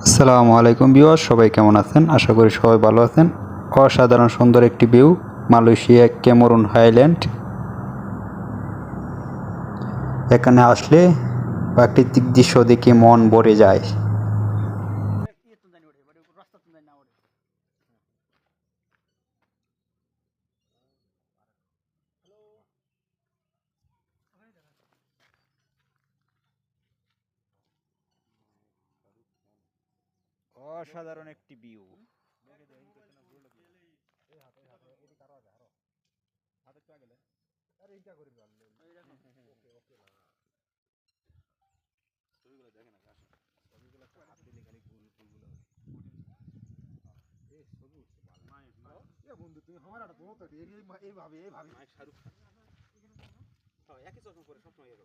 আসসালামু আলাইকুম ভিউয়ার্স, সবাই কেমন আছেন? আশা করি সবাই ভালো আছেন। অসাধারণ সুন্দর একটি ভিউ, মালয়েশিয়া ক্যামেরুন হাইল্যান্ড। এখানে আসলে প্রাকৃতিক দৃশ্য দেখে মন ভরে যায়। অসাধারণ একটি ভিউ। বন্ধু তুমি আমার একটা দোনো তো এইভাবে এইভাবে শাহরুখ খান একই চশমা পরে সবসময়